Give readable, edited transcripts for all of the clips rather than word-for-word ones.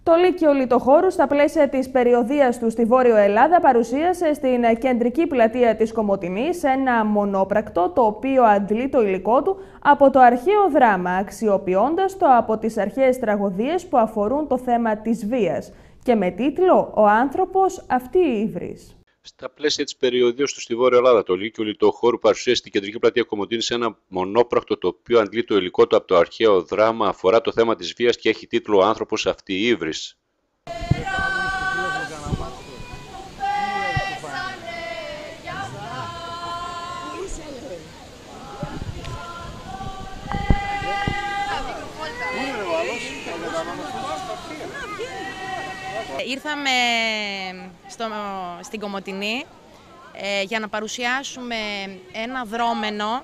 Το Λύκειο Λιτοχώρου, στα πλαίσια της περιοδείας του στη Βόρειο Ελλάδα, παρουσίασε στην κεντρική πλατεία της Κομοτηνής ένα μονόπρακτο, το οποίο αντλεί το υλικό του από το αρχαίο δράμα, αξιοποιώντας το από τις αρχαίες τραγωδίες που αφορούν το θέμα της βίας, και με τίτλο «Ο άνθρωπος αυτή η ύβρις». Στα πλαίσια της περιοδείας του στη Βόρεια Ελλάδα, το Λύκειο Λιτοχώρου παρουσίασε στην κεντρική πλατεία Κομοτηνής ένα μονόπρακτο, το οποίο αντλεί το υλικό του από το αρχαίο δράμα, αφορά το θέμα της βίας και έχει τίτλο «Ο άνθρωπος αυτή η ύβρις». Ήρθαμε στην Κομοτηνή για να παρουσιάσουμε ένα δρόμενο,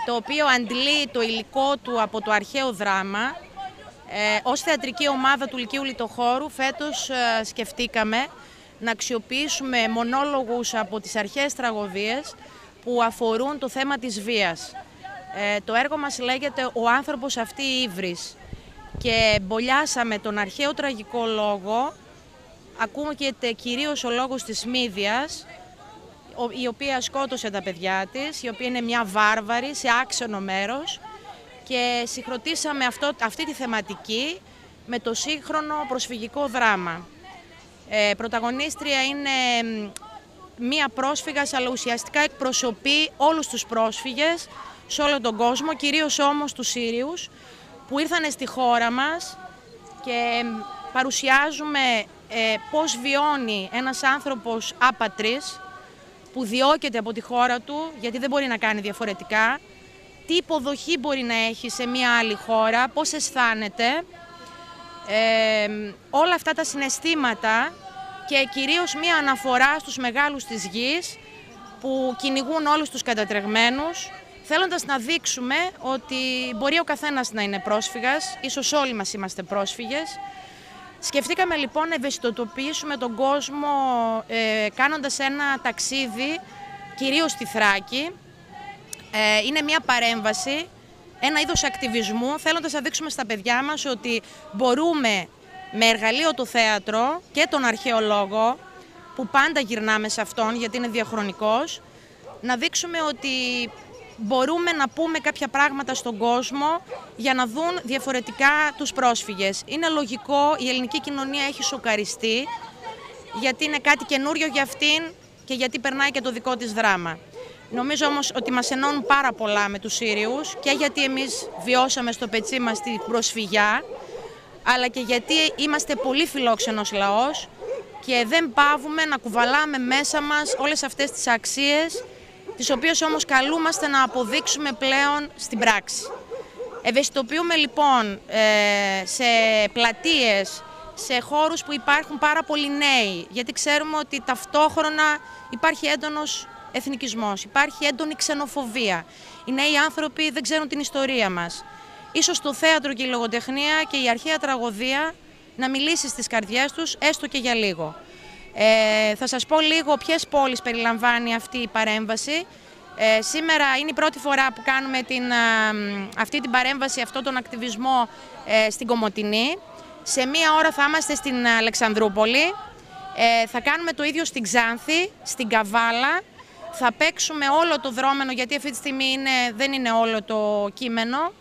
το οποίο αντλεί το υλικό του από το αρχαίο δράμα. Ως θεατρική ομάδα του Λυκείου Λιτοχώρου φέτος σκεφτήκαμε να αξιοποιήσουμε μονόλογους από τις αρχαίες τραγωδίες που αφορούν το θέμα της βίας. Το έργο μας λέγεται «Ο άνθρωπος αυτή η ύβρις» και μπολιάσαμε τον αρχαίο τραγικό λόγο. Ακούγεται κυρίως ο λόγος της Μύδιας, η οποία σκότωσε τα παιδιά της, η οποία είναι μια βάρβαρη σε άξενο μέρος, και συγχρονίσαμε αυτή τη θεματική με το σύγχρονο προσφυγικό δράμα. Πρωταγωνίστρια είναι μία πρόσφυγας, αλλά ουσιαστικά εκπροσωπεί όλους τους πρόσφυγες σε όλο τον κόσμο, κυρίως όμως τους Σύριους, που ήρθανε στη χώρα μας, και παρουσιάζουμε πώς βιώνει ένας άνθρωπος άπατρης που διώκεται από τη χώρα του, γιατί δεν μπορεί να κάνει διαφορετικά, τι υποδοχή μπορεί να έχει σε μια άλλη χώρα, πώς αισθάνεται, όλα αυτά τα συναισθήματα, και κυρίως μια αναφορά στους μεγάλους της γης που κυνηγούν όλους τους κατατρεγμένους, θέλοντας να δείξουμε ότι μπορεί ο καθένας να είναι πρόσφυγας, ίσως όλοι μας είμαστε πρόσφυγες. Σκεφτήκαμε λοιπόν να ευαισθητοποιήσουμε τον κόσμο κάνοντας ένα ταξίδι, κυρίως στη Θράκη. Είναι μια παρέμβαση, ένα είδος ακτιβισμού, θέλοντας να δείξουμε στα παιδιά μας ότι μπορούμε με εργαλείο το θέατρο και τον αρχαίο λόγο, που πάντα γυρνάμε σε αυτόν γιατί είναι διαχρονικός, να δείξουμε ότι μπορούμε να πούμε κάποια πράγματα στον κόσμο για να δουν διαφορετικά τους πρόσφυγες. Είναι λογικό, η ελληνική κοινωνία έχει σοκαριστεί, γιατί είναι κάτι καινούριο για αυτήν και γιατί περνάει και το δικό της δράμα. Νομίζω όμως ότι μας ενώνουν πάρα πολλά με τους Σύριους, και γιατί εμείς βιώσαμε στο πετσί μας την προσφυγιά, αλλά και γιατί είμαστε πολύ φιλόξενος λαός και δεν παύουμε να κουβαλάμε μέσα μας όλες αυτές τις αξίες, τις οποίες όμως καλούμαστε να αποδείξουμε πλέον στην πράξη. Ευαισθητοποιούμε λοιπόν σε πλατείες, σε χώρους που υπάρχουν πάρα πολλοί νέοι, γιατί ξέρουμε ότι ταυτόχρονα υπάρχει έντονος εθνικισμός, υπάρχει έντονη ξενοφοβία. Οι νέοι άνθρωποι δεν ξέρουν την ιστορία μας. Ίσως το θέατρο και η λογοτεχνία και η αρχαία τραγωδία να μιλήσει στις καρδιές τους, έστω και για λίγο. Θα σας πω λίγο ποιες πόλεις περιλαμβάνει αυτή η παρέμβαση. Σήμερα είναι η πρώτη φορά που κάνουμε αυτή την παρέμβαση, αυτόν τον ακτιβισμό στην Κομοτηνή. Σε μία ώρα θα είμαστε στην Αλεξανδρούπολη, θα κάνουμε το ίδιο στην Ξάνθη, στην Καβάλα. Θα παίξουμε όλο το δρόμενο, γιατί αυτή τη στιγμή δεν είναι όλο το κείμενο,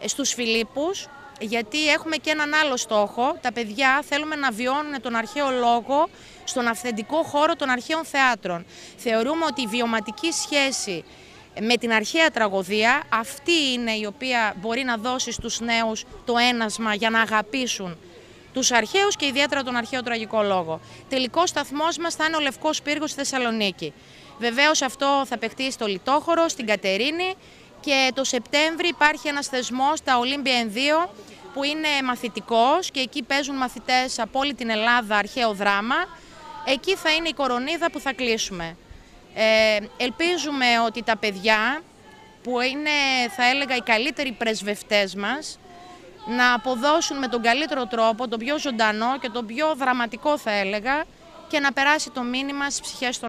στους Φιλίππους, γιατί έχουμε και έναν άλλο στόχο. Τα παιδιά θέλουμε να βιώνουν τον αρχαίο λόγο στον αυθεντικό χώρο των αρχαίων θεάτρων. Θεωρούμε ότι η βιωματική σχέση με την αρχαία τραγωδία, αυτή είναι η οποία μπορεί να δώσει στους νέους το ένασμα για να αγαπήσουν τους αρχαίους και ιδιαίτερα τον αρχαίο τραγικό λόγο. Τελικός σταθμός μας θα είναι ο Λευκός Πύργος στη Θεσσαλονίκη. Βεβαίως αυτό θα παιχτεί στο Λιτόχωρο, στην Κατερίνη, και το Σεπτέμβρη υπάρχει ένας θεσμός, τα Olympian 2, που είναι μαθητικός, και εκεί παίζουν μαθητές από όλη την Ελλάδα αρχαίο δράμα. Εκεί θα είναι η κορονίδα που θα κλείσουμε. Ελπίζουμε ότι τα παιδιά, που είναι, θα έλεγα, οι καλύτεροι πρεσβευτές μας, να αποδώσουν με τον καλύτερο τρόπο, τον πιο ζωντανό και τον πιο δραματικό, θα έλεγα, και να περάσει το μήνυμα στις ψυχές των